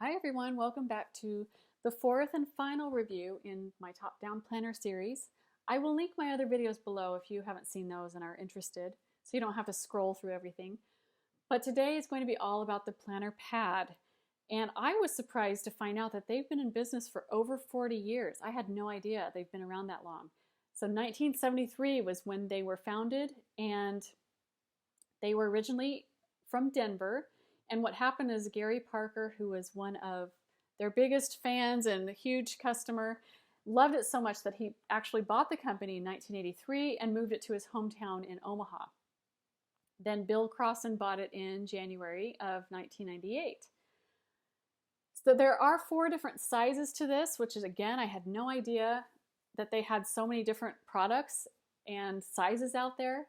Hi everyone, welcome back to the fourth and final review in my top-down planner series. I will link my other videos below if you haven't seen those and are interested, so you don't have to scroll through everything. But today is going to be all about the planner pad. And I was surprised to find out that they've been in business for over 40 years. I had no idea they've been around that long. So 1973 was when they were founded, and they were originally from Denver. And what happened is Gary Parker, who was one of their biggest fans and a huge customer, loved it so much that he actually bought the company in 1983 and moved it to his hometown in Omaha. Then Bill Crossan bought it in January of 1998. So there are 4 different sizes to this, which is, again, I had no idea that they had so many different products and sizes out there.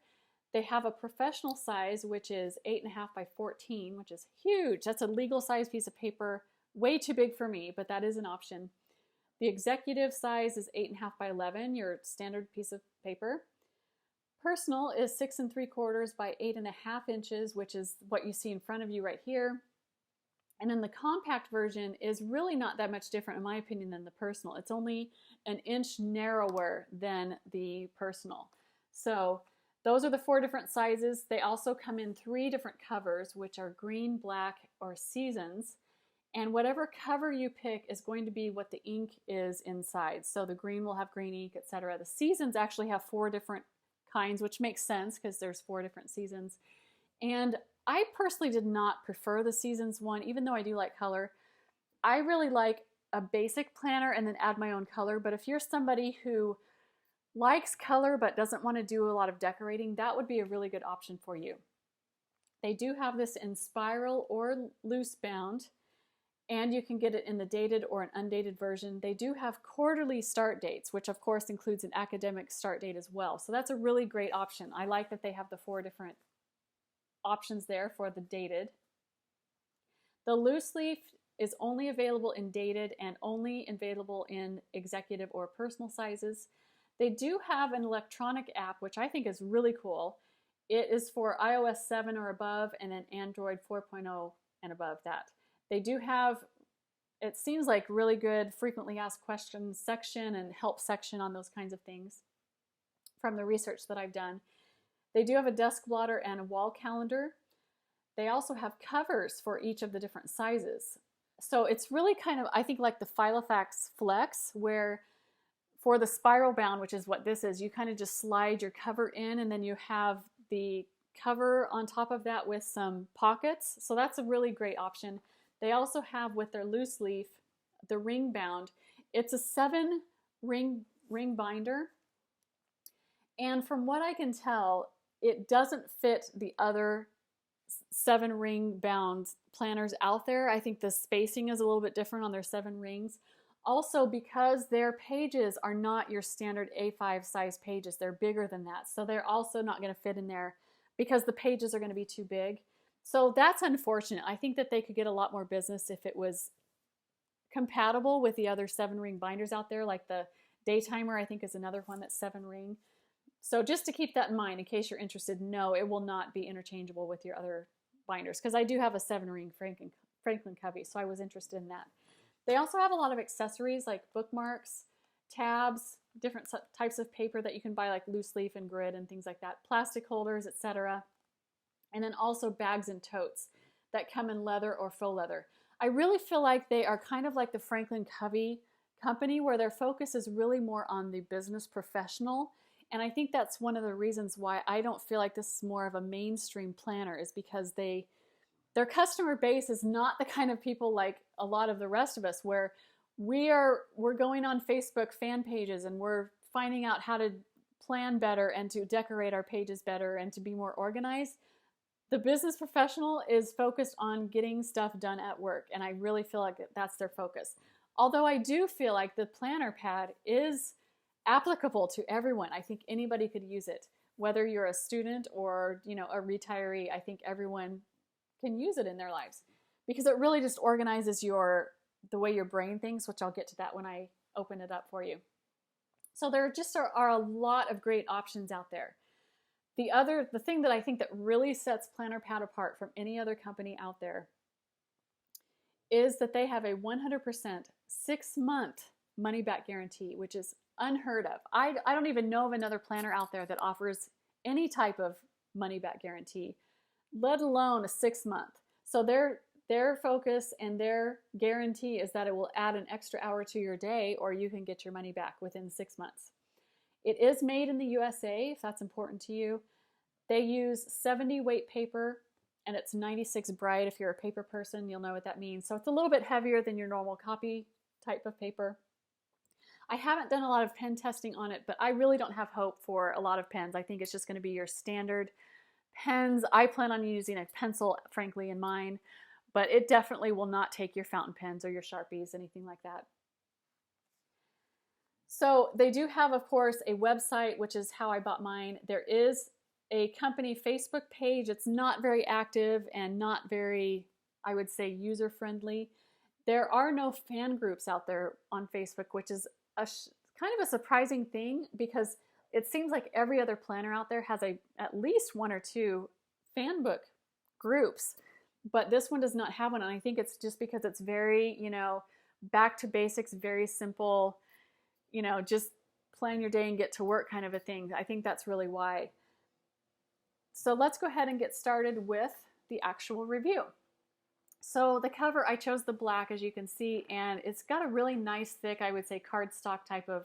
They have a professional size, which is 8.5 by 14, which is huge. That's a legal size piece of paper, way too big for me, but that is an option. The executive size is 8.5 by 11, your standard piece of paper. Personal is 6 3/4 by 8.5 inches, which is what you see in front of you right here. And then the compact version is really not that much different, in my opinion, than the personal. It's only an inch narrower than the personal. So those are the 4 different sizes. They also come in 3 different covers, which are green, black, or seasons. And whatever cover you pick is going to be what the ink is inside. So the green will have green ink, etc. The seasons actually have 4 different kinds, which makes sense because there's 4 different seasons. And I personally did not prefer the seasons one, even though I do like color. I really like a basic planner and then add my own color. But if you're somebody who likes color but doesn't want to do a lot of decorating, that would be a really good option for you. They do have this in spiral or loose bound, and you can get it in the dated or an undated version. They do have quarterly start dates, which of course includes an academic start date as well. So that's a really great option. I like that they have the 4 different options there for the dated. The loose leaf is only available in dated and only available in executive or personal sizes. They do have an electronic app, which I think is really cool. It is for iOS 7 or above, and then Android 4.0 and above that. They do have, it seems like, really good frequently asked questions section and help section on those kinds of things from the research that I've done. They do have a desk blotter and a wall calendar. They also have covers for each of the different sizes. So it's really kind of, I think, like the Filofax Flex, where for the spiral bound, which is what this is, you kind of just slide your cover in, and then you have the cover on top of that with some pockets. So that's a really great option. They also have, with their loose leaf, the ring bound. It's a 7 ring binder. And from what I can tell, it doesn't fit the other 7 ring bound planners out there. I think the spacing is a little bit different on their 7 rings. Also, because their pages are not your standard A5 size pages, they're bigger than that. So they're also not going to fit in there because the pages are going to be too big. So that's unfortunate. I think that they could get a lot more business if it was compatible with the other 7 ring binders out there, like the Daytimer, I think, is another one that's 7 ring. So just to keep that in mind, in case you're interested, no, it will not be interchangeable with your other binders, because I do have a 7 ring Franklin Covey, so I was interested in that. They also have a lot of accessories like bookmarks, tabs, different types of paper that you can buy, like loose leaf and grid and things like that, plastic holders, etc. And then also bags and totes that come in leather or faux leather. I really feel like they are kind of like the Franklin Covey company, where their focus is really more on the business professional. And I think that's one of the reasons why I don't feel like this is more of a mainstream planner, is because their customer base is not the kind of people like a lot of the rest of us, where we're going on Facebook fan pages and we're finding out how to plan better and to decorate our pages better and to be more organized. The business professional is focused on getting stuff done at work, and I really feel like that's their focus. Although I do feel like the planner pad is applicable to everyone. I think anybody could use it, whether you're a student or a retiree. I think everyone can use it in their lives, because it really just organizes the way your brain thinks, which I'll get to that when I open it up for you. So there just are a lot of great options out there. The thing that I think that really sets PlannerPad apart from any other company out there is that they have a 100% 6-month money back guarantee, which is unheard of. I don't even know of another planner out there that offers any type of money back guarantee, let alone a 6-month. So their focus and their guarantee is that it will add an extra hour to your day, or you can get your money back within 6 months. It is made in the USA, if that's important to you. They use 70 weight paper, and it's 96 bright. If you're a paper person, you'll know what that means. So it's a little bit heavier than your normal copy type of paper. I haven't done a lot of pen testing on it, but I really don't have hope for a lot of pens. I think it's just going to be your standard pens. I plan on using a pencil, frankly, in mine, but it definitely will not take your fountain pens or your Sharpies, anything like that. So they do have, of course, a website, which is how I bought mine. There is a company Facebook page. It's not very active and not very, I would say, user-friendly. There are no fan groups out there on Facebook, which is kind of a surprising thing, because it seems like every other planner out there has at least 1 or 2 fan book groups, but this one does not have one. And I think it's just because it's very, back to basics, very simple, just plan your day and get to work kind of a thing. I think that's really why. So let's go ahead and get started with the actual review. So the cover, I chose the black, as you can see, and it's got a really nice, thick, I would say, cardstock type of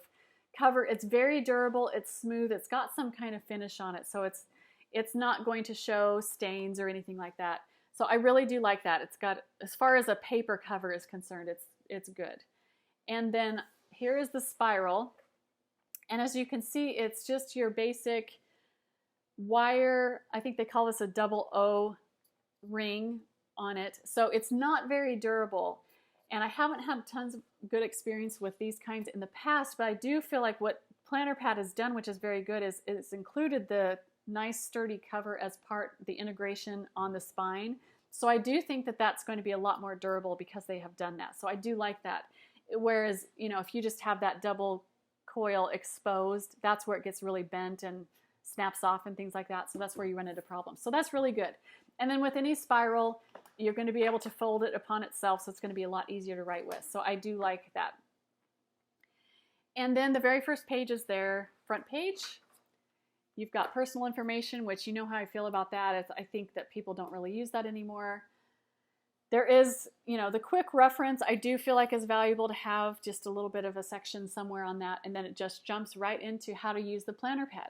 cover. It's very durable, it's smooth, it's got some kind of finish on it, so it's not going to show stains or anything like that. So I really do like that. It's got, as far as a paper cover is concerned, it's good. And then here is the spiral, and as you can see, it's just your basic wire. I think they call this a double O ring on it. So it's not very durable, and I haven't had tons of good experience with these kinds in the past, but I do feel like what Planner Pad has done, which is very good, is it's included the nice sturdy cover as part of the integration on the spine. So I do think that that's going to be a lot more durable because they have done that. So I do like that. Whereas, if you just have that double coil exposed, that's where it gets really bent and snaps off and things like that. So that's where you run into problems. So that's really good. And then with any spiral, you're going to be able to fold it upon itself, so it's going to be a lot easier to write with. So I do like that. And then the very first page is their front page. You've got personal information, which you know how I feel about that. I think that people don't really use that anymore. There is, the quick reference I do feel like is valuable to have, just a little bit of a section somewhere on that, and then it just jumps right into how to use the Planner Pad.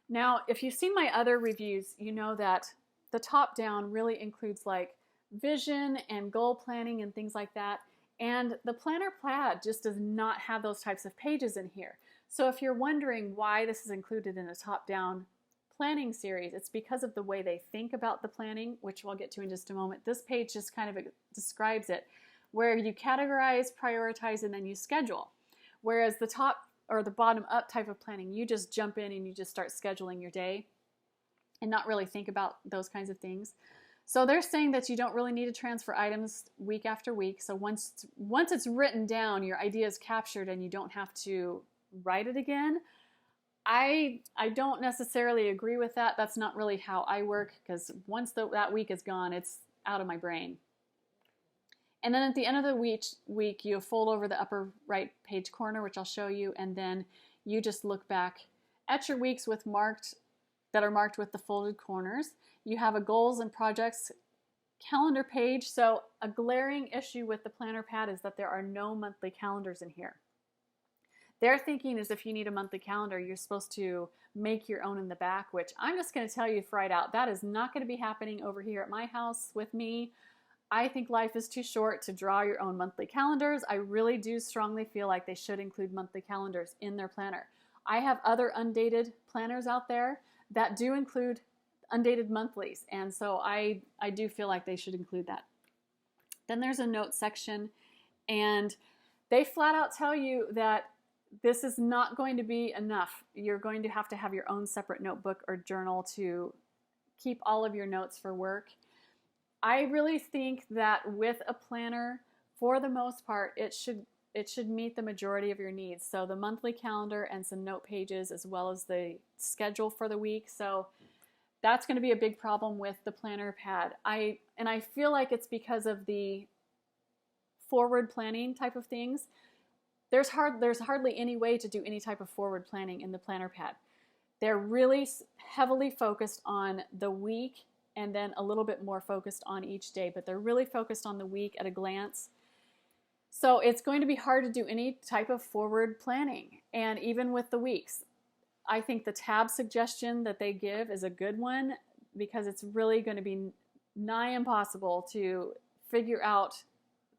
Now, if you've seen my other reviews, you know that the top down really includes like vision and goal planning and things like that. And the Planner Pad just does not have those types of pages in here. So if you're wondering why this is included in a top-down planning series, it's because of the way they think about the planning, which we'll get to in just a moment. This page just kind of describes it, where you categorize, prioritize, and then you schedule. Whereas the top or the bottom up type of planning, you just jump in and you just start scheduling your day and not really think about those kinds of things. So they're saying that you don't really need to transfer items week after week. So once it's written down, your idea is captured and you don't have to write it again. I don't necessarily agree with that. That's not really how I work, because once that week is gone, it's out of my brain. And then at the end of the week, you fold over the upper right page corner, which I'll show you, and then you just look back at your weeks that are marked with the folded corners. You have a goals and projects calendar page. So a glaring issue with the Planner Pad is that there are no monthly calendars in here. Their thinking is if you need a monthly calendar, you're supposed to make your own in the back, which I'm just going to tell you right out, that is not going to be happening over here at my house with me. I think life is too short to draw your own monthly calendars. I really do strongly feel like they should include monthly calendars in their planner. I have other undated planners out there that do include undated monthlies, and so I do feel like they should include that. Then there's a note section, and they flat out tell you that this is not going to be enough. You're going to have your own separate notebook or journal to keep all of your notes for work. I really think that with a planner, for the most part, it should meet the majority of your needs. So the monthly calendar and some note pages, as well as the schedule for the week. So that's going to be a big problem with the Planner Pad. I feel like it's because of the forward planning type of things, there's hardly any way to do any type of forward planning in the planner pad. They're really heavily focused on the week and then a little bit more focused on each day, but they're really focused on the week at a glance. So it's going to be hard to do any type of forward planning. And even with the weeks, I think the tab suggestion that they give is a good one, because it's really going to be nigh impossible to figure out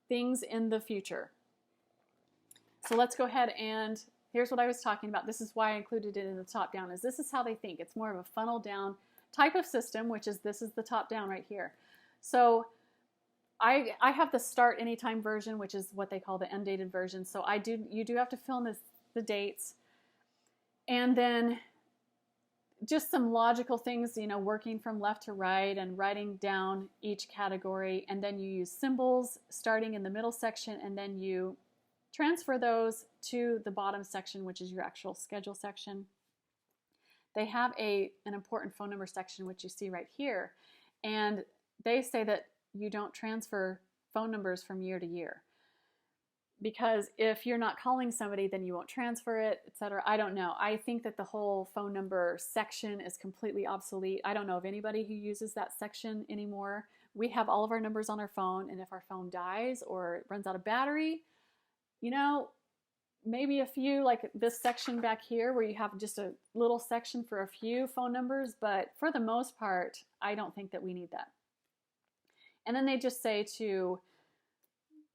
things in the future. So let's go ahead, and here's what I was talking about. This is why I included it in the top down, is this is how they think. It's more of a funnel down type of system, which is, this is the top down right here. So I have the start anytime version, which is what they call the undated version. So you do have to fill in the dates, and then just some logical things, you know, working from left to right and writing down each category. And then you use symbols starting in the middle section, and then you transfer those to the bottom section, which is your actual schedule section. They have an important phone number section, which you see right here. And they say that you don't transfer phone numbers from year to year, because if you're not calling somebody, then you won't transfer it, etc. I don't know. I think that the whole phone number section is completely obsolete. I don't know of anybody who uses that section anymore. We have all of our numbers on our phone, and if our phone dies or runs out of battery, you know, maybe a few, like this section back here where you have just a little section for a few phone numbers, but for the most part, I don't think that we need that. And then they just say to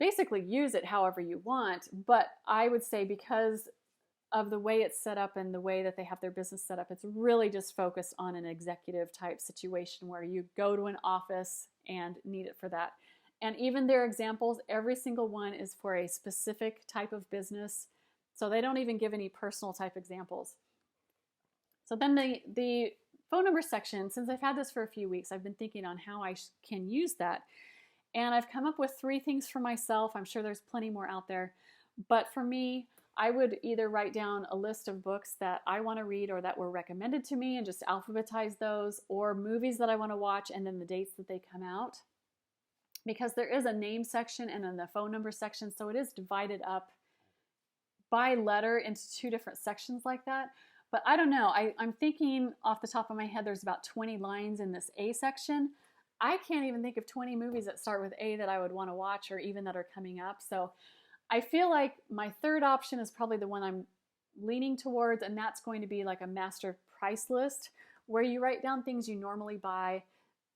basically use it however you want, but I would say because of the way it's set up and the way that they have their business set up, it's really just focused on an executive type situation where you go to an office and need it for that. And even their examples, every single one is for a specific type of business. So they don't even give any personal type examples. So then the phone number section, since I've had this for a few weeks, I've been thinking on how I can use that. And I've come up with 3 things for myself. I'm sure there's plenty more out there. But for me, I would either write down a list of books that I want to read or that were recommended to me and just alphabetize those, or movies that I want to watch and then the dates that they come out. Because there is a name section and then the phone number section, so it is divided up by letter into 2 different sections like that. But I don't know, I'm thinking off the top of my head there's about 20 lines in this A section. I can't even think of 20 movies that start with A that I would want to watch or even that are coming up. So I feel like my third option is probably the one I'm leaning towards, and that's going to be like a master price list where you write down things you normally buy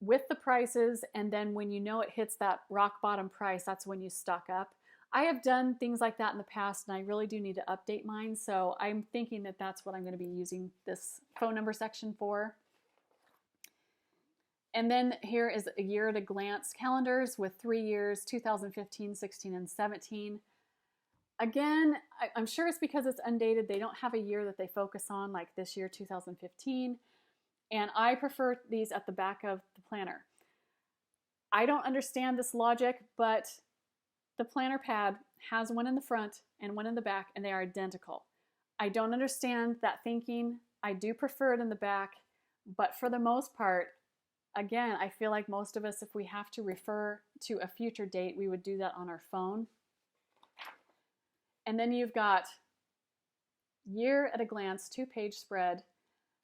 with the prices, and then when you know it hits that rock bottom price, that's when you stock up. I have done things like that in the past, and I really do need to update mine, so I'm thinking that that's what I'm going to be using this phone number section for. And then here is a year at a glance calendars with 3 years, 2015, 16, and 17. Again, I'm sure it's because it's undated. They don't have a year that they focus on, like this year, 2015. And I prefer these at the back of the planner. I don't understand this logic, but the planner pad has one in the front and one in the back, and they are identical. I don't understand that thinking. I do prefer it in the back, but for the most part, again, I feel like most of us, if we have to refer to a future date, we would do that on our phone. And then you've got year at a glance, 2-page spread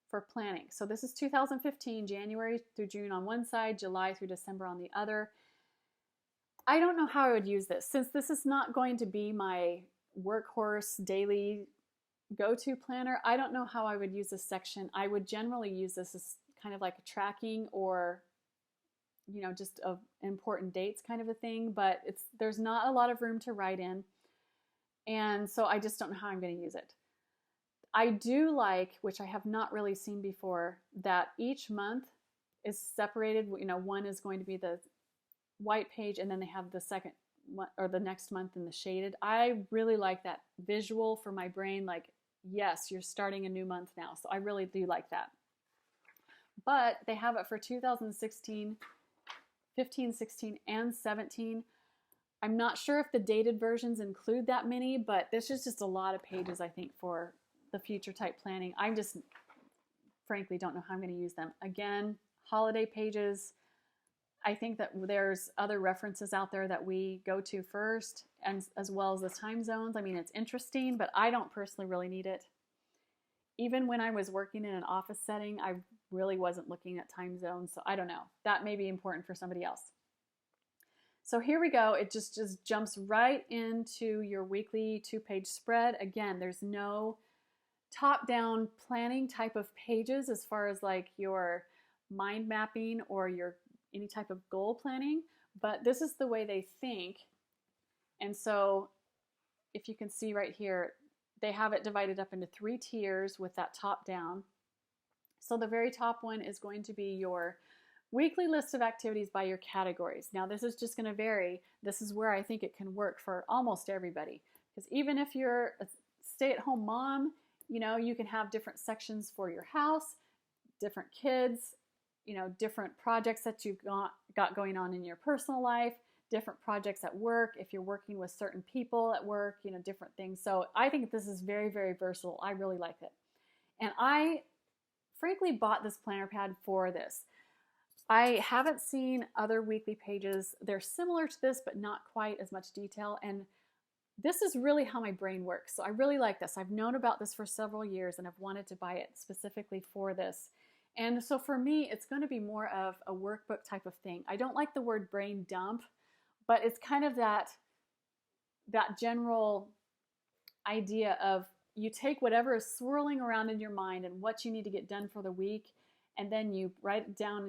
for planning. So this is 2015, January through June on one side, July through December on the other. I don't know how I would use this. Since this is not going to be my workhorse daily go-to planner, I don't know how I would use this section. I would generally use this as kind of like a tracking or, you know, just of important dates kind of a thing, but there's not a lot of room to write in. And so I just don't know how I'm going to use it. I do like, which I have not really seen before, that each month is separated. You know, one is going to be the white page, and then they have the second one, or the next month in the shaded. I really like that visual for my brain, like, yes, you're starting a new month now. So I really do like that. But they have it for 2016, 15, 16, and 17. I'm not sure if the dated versions include that many, but this is just a lot of pages, I think, for the future type planning. I just frankly don't know how I'm going to use them. Again, holiday pages, I think that there's other references out there that we go to first, and as well as the time zones. I mean, it's interesting, but I don't personally really need it. Even when I was working in an office setting, I really wasn't looking at time zones, so I don't know. That may be important for somebody else. So here we go. It just jumps right into your weekly 2-page spread. Again, there's no top-down planning type of pages as far as like your mind mapping or your any type of goal planning, but this is the way they think. And so if you can see right here, they have it divided up into 3 tiers with that top down. So the very top one is going to be your weekly list of activities by your categories. Now this is just going to vary. This is where I think it can work for almost everybody, because even if you're a stay-at-home mom, you know, you can have different sections for your house, different kids, you know, different projects that you've got going on in your personal life, different projects at work, if you're working with certain people at work, you know, different things. So I think this is very, very versatile. I really like it. And I frankly bought this planner pad for this. I haven't seen other weekly pages. They're similar to this, but not quite as much detail. And this is really how my brain works. So I really like this. I've known about this for several years and I've wanted to buy it specifically for this. And so for me, it's going to be more of a workbook type of thing. I don't like the word brain dump, but it's kind of that general idea of you take whatever is swirling around in your mind and what you need to get done for the week, and then you write it down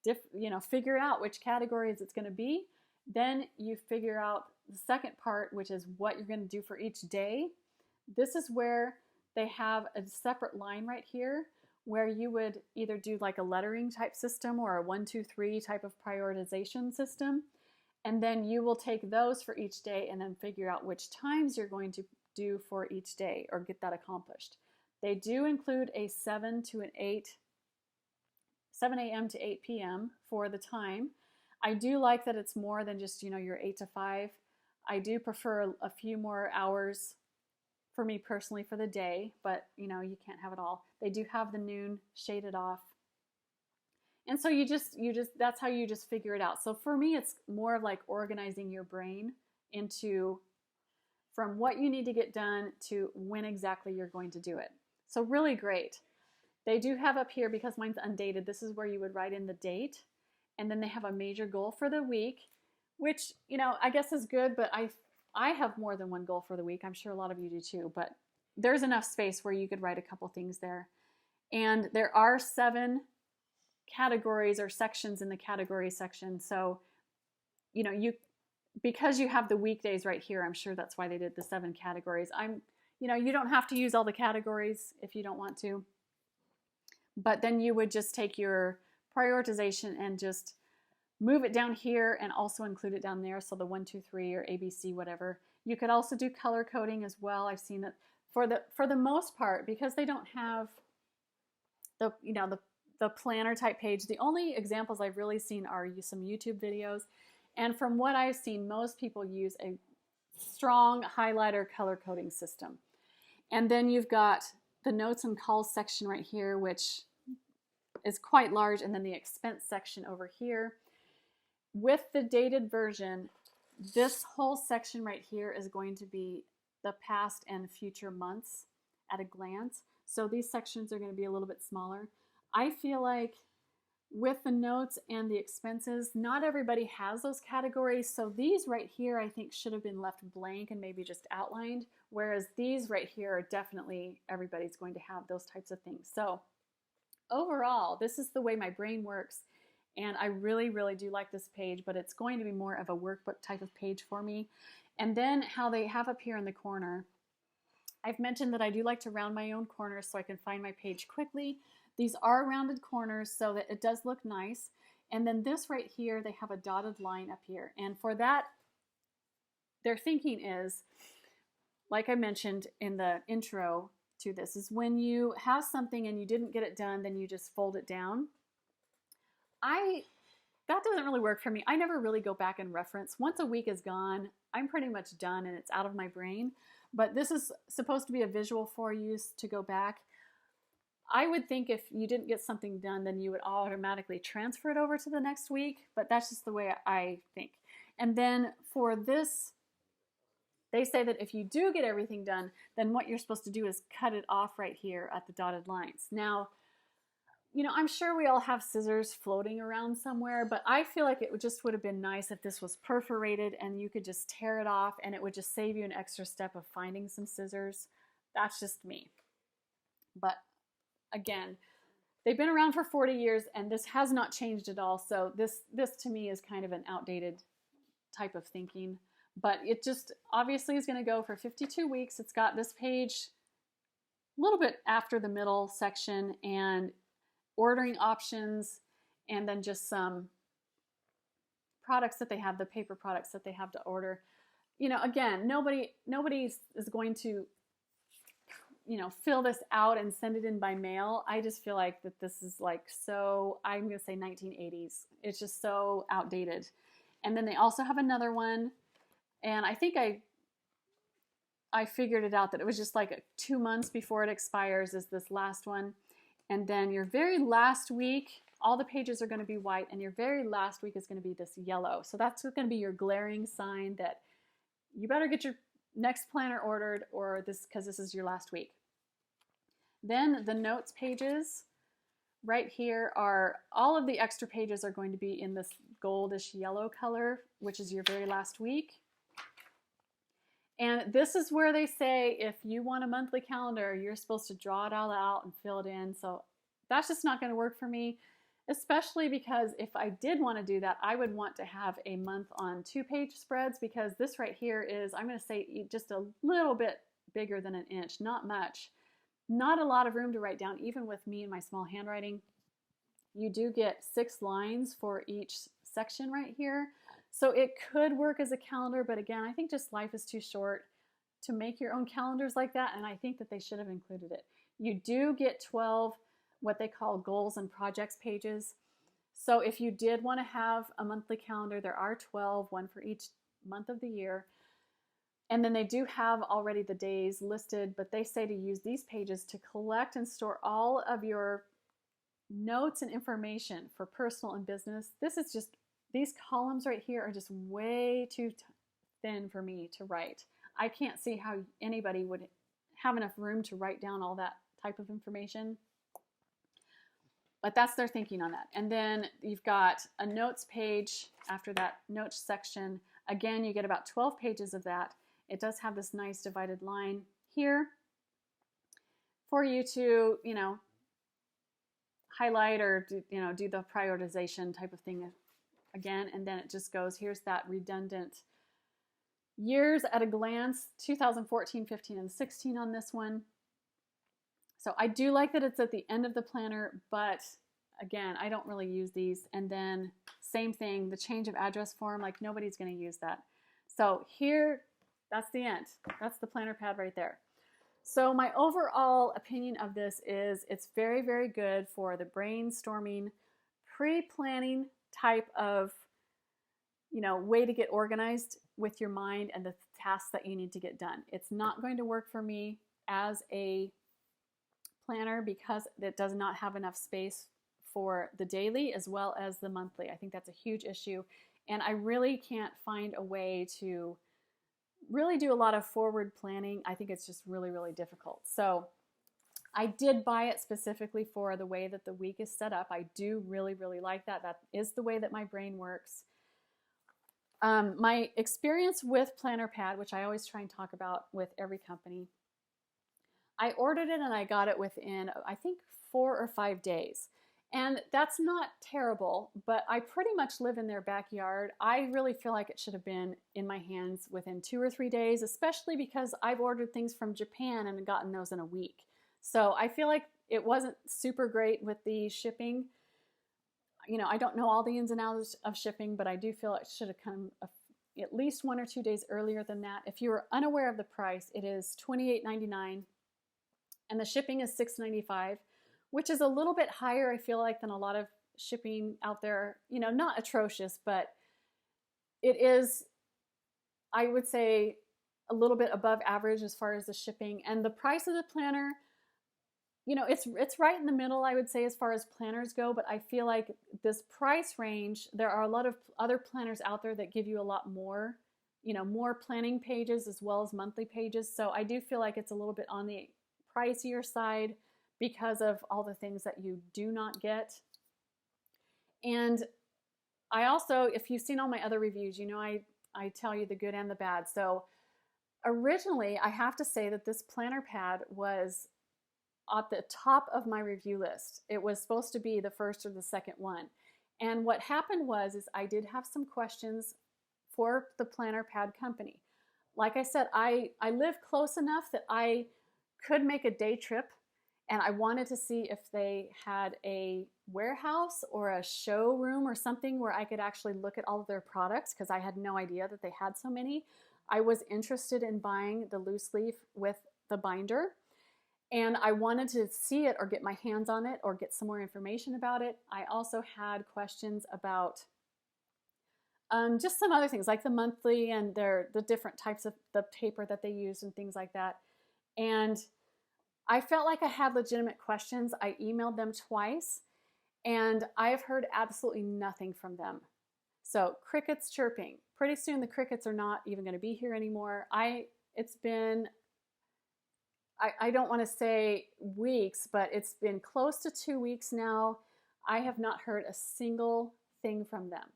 and figure out which categories it's going to be. Then you figure out the second part, which is what you're going to do for each day. This is where they have a separate line right here where you would either do like a lettering type system or a 1, 2, 3 type of prioritization system. And then you will take those for each day and then figure out which times you're going to do for each day or get that accomplished. They do include a 7 a.m. to 8 p.m. for the time. I do like that it's more than just, your 8 to 5. I do prefer a few more hours for me personally for the day, but you can't have it all. They do have the noon shaded off. And so that's how you just figure it out. So for me, it's more of like organizing your brain into from what you need to get done to when exactly you're going to do it. So really great. They do have up here, because mine's undated, this is where you would write in the date. And then they have a major goal for the week, which, I guess is good, but I have more than one goal for the week. I'm sure a lot of you do too, but there's enough space where you could write a couple things there. And there are 7 categories or sections in the category section. So, because you have the weekdays right here, I'm sure that's why they did the 7 categories. You don't have to use all the categories if you don't want to, but then you would just take your prioritization and just move it down here and also include it down there. So the 1, 2, 3 or ABC, whatever. You could also do color coding as well. I've seen that for the most part, because they don't have the planner type page. The only examples I've really seen are some YouTube videos. And from what I've seen, most people use a strong highlighter color coding system. And then you've got the notes and calls section right here, which is quite large. And then the expense section over here. With the dated version, this whole section right here is going to be the past and future months at a glance. So these sections are going to be a little bit smaller. I feel like with the notes and the expenses, not everybody has those categories. So these right here, I think should have been left blank and maybe just outlined. Whereas these right here are definitely, everybody's going to have those types of things. So overall, this is the way my brain works. And I really, really do like this page, but it's going to be more of a workbook type of page for me. And then how they have up here in the corner, I've mentioned that I do like to round my own corners so I can find my page quickly. These are rounded corners so that it does look nice. And then this right here, they have a dotted line up here. And for that, their thinking is, like I mentioned in the intro to this, is when you have something and you didn't get it done, then you just fold it down. That doesn't really work for me. I never really go back and reference. Once a week is gone, I'm pretty much done and it's out of my brain. But this is supposed to be a visual for you to go back. I would think if you didn't get something done, then you would automatically transfer it over to the next week, but that's just the way I think. And then for this, they say that if you do get everything done, then what you're supposed to do is cut it off right here at the dotted lines. Now, I'm sure we all have scissors floating around somewhere, but I feel like it would have been nice if this was perforated and you could just tear it off, and it would just save you an extra step of finding some scissors. That's just me. But again, they've been around for 40 years and this has not changed at all. So this to me is kind of an outdated type of thinking, but it just obviously is going to go for 52 weeks. It's got this page a little bit after the middle section and ordering options, and then just some products that they have, the paper products that they have to order. Again, nobody is going to fill this out and send it in by mail. I just feel like that this is like so, I'm going to say 1980s. It's just so outdated. And then they also have another one, and I think I figured it out that it was just like 2 months before it expires is this last one. And then your very last week, all the pages are going to be white, and your very last week is going to be this yellow. So that's going to be your glaring sign that you better get your next planner ordered, or because this is your last week. Then the notes pages right here are all of the extra pages are going to be in this goldish yellow color, which is your very last week. And this is where they say if you want a monthly calendar, you're supposed to draw it all out and fill it in. So that's just not going to work for me, especially because if I did want to do that, I would want to have a month on 2-page spreads, because this right here is, I'm going to say, just a little bit bigger than an inch, not much. Not a lot of room to write down, even with me and my small handwriting. You do get 6 lines for each section right here. So it could work as a calendar, but again, I think just life is too short to make your own calendars like that, and I think that they should have included it. You do get 12 what they call goals and projects pages. So if you did want to have a monthly calendar, there are 12, one for each month of the year. And then they do have already the days listed, but they say to use these pages to collect and store all of your notes and information for personal and business. These columns right here are just way too thin for me to write. I can't see how anybody would have enough room to write down all that type of information. But that's their thinking on that. And then you've got a notes page after that notes section. Again, you get about 12 pages of that. It does have this nice divided line here for you to, highlight or do the prioritization type of thing again. And then it just goes, here's that redundant years at a glance, 2014, 15, and 16 on this one. So I do like that it's at the end of the planner, but again, I don't really use these. And then same thing, the change of address form, like nobody's going to use that. So here, that's the end. That's the planner pad right there. So my overall opinion of this is it's very, very good for the brainstorming, pre-planning type of, way to get organized with your mind and the tasks that you need to get done. It's not going to work for me as a planner because it does not have enough space for the daily as well as the monthly. I think that's a huge issue, and I really can't find a way to really do a lot of forward planning. I think it's just really, really difficult. So I did buy it specifically for the way that the week is set up. I do really, really like that. That is the way that my brain works. My experience with Planner Pad, which I always try and talk about with every company, I ordered it and I got it within, I think, 4 or 5 days. And that's not terrible, but I pretty much live in their backyard. I really feel like it should have been in my hands within 2 or 3 days, especially because I've ordered things from Japan and gotten those in a week. So I feel like it wasn't super great with the shipping. I don't know all the ins and outs of shipping, but I do feel it should have come at least 1 or 2 days earlier than that. If you are unaware of the price, it is $28.99 and the shipping is $6.95, which is a little bit higher, I feel like, than a lot of shipping out there. Not atrocious, but it is, I would say, a little bit above average as far as the shipping. And the price of the planner, it's right in the middle, I would say, as far as planners go, but I feel like this price range, there are a lot of other planners out there that give you a lot more, more planning pages as well as monthly pages. So I do feel like it's a little bit on the pricier side because of all the things that you do not get. And I also, if you've seen all my other reviews, I tell you the good and the bad. So originally, I have to say that this planner pad was at the top of my review list. It was supposed to be the first or the second one. And what happened is I did have some questions for the planner pad company. Like I said, I live close enough that I could make a day trip, and I wanted to see if they had a warehouse or a showroom or something where I could actually look at all of their products, because I had no idea that they had so many. I was interested in buying the loose leaf with the binder, and I wanted to see it or get my hands on it or get some more information about it. I also had questions about just some other things like the monthly and the different types of the paper that they use and things like that. And I felt like I had legitimate questions. I emailed them twice, and I have heard absolutely nothing from them. So crickets chirping. Pretty soon the crickets are not even going to be here anymore. It's been, I don't want to say weeks, but it's been close to 2 weeks now. I have not heard a single thing from them.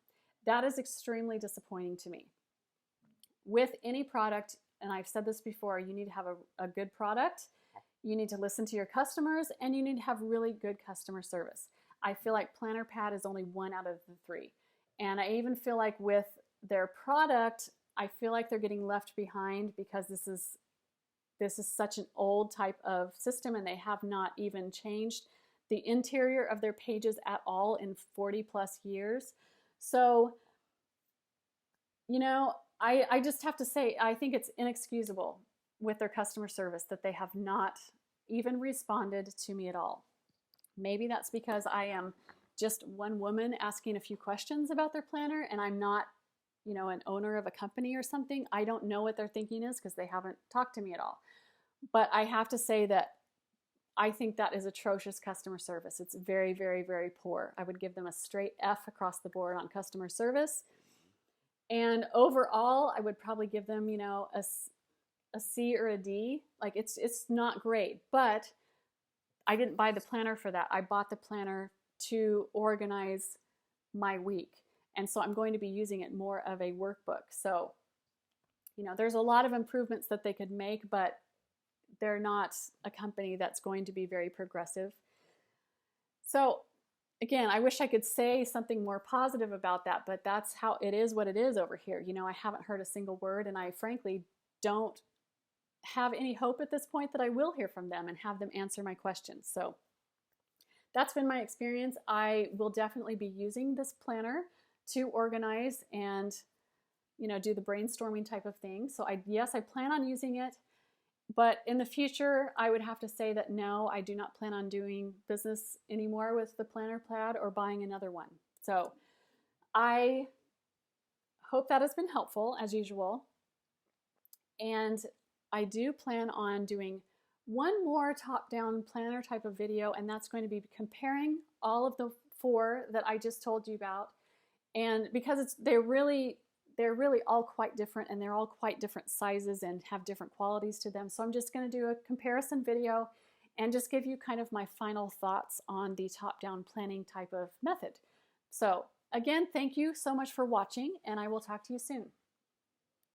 That is extremely disappointing to me. With any product, and I've said this before, you need to have a good product, you need to listen to your customers, and you need to have really good customer service. I feel like Planner Pad is only 1 out of the 3. And I even feel like with their product, I feel like they're getting left behind because this is such an old type of system, and they have not even changed the interior of their pages at all in 40 plus years. So, I just have to say, I think it's inexcusable with their customer service that they have not even responded to me at all. Maybe that's because I am just one woman asking a few questions about their planner, and I'm not, an owner of a company or something. I don't know what their thinking is because they haven't talked to me at all. But I have to say that I think that is atrocious customer service. It's very, very, very poor. I would give them a straight F across the board on customer service. And overall, I would probably give them, a C or a D. Like it's not great, but I didn't buy the planner for that. I bought the planner to organize my week. And so I'm going to be using it more of a workbook. So, there's a lot of improvements that they could make, but they're not a company that's going to be very progressive. So again, I wish I could say something more positive about that, but that's how it is, what it is over here. I haven't heard a single word, and I frankly don't have any hope at this point that I will hear from them and have them answer my questions. So that's been my experience. I will definitely be using this planner to organize and, do the brainstorming type of thing. So yes, I plan on using it. But in the future, I would have to say that no, I do not plan on doing business anymore with the Planner Pad or buying another one. So I hope that has been helpful as usual. And I do plan on doing one more top-down planner type of video, and that's going to be comparing all of the 4 that I just told you about. And because they're really all quite different, and they're all quite different sizes and have different qualities to them. So I'm just going to do a comparison video and just give you kind of my final thoughts on the top-down planning type of method. So again, thank you so much for watching, and I will talk to you soon.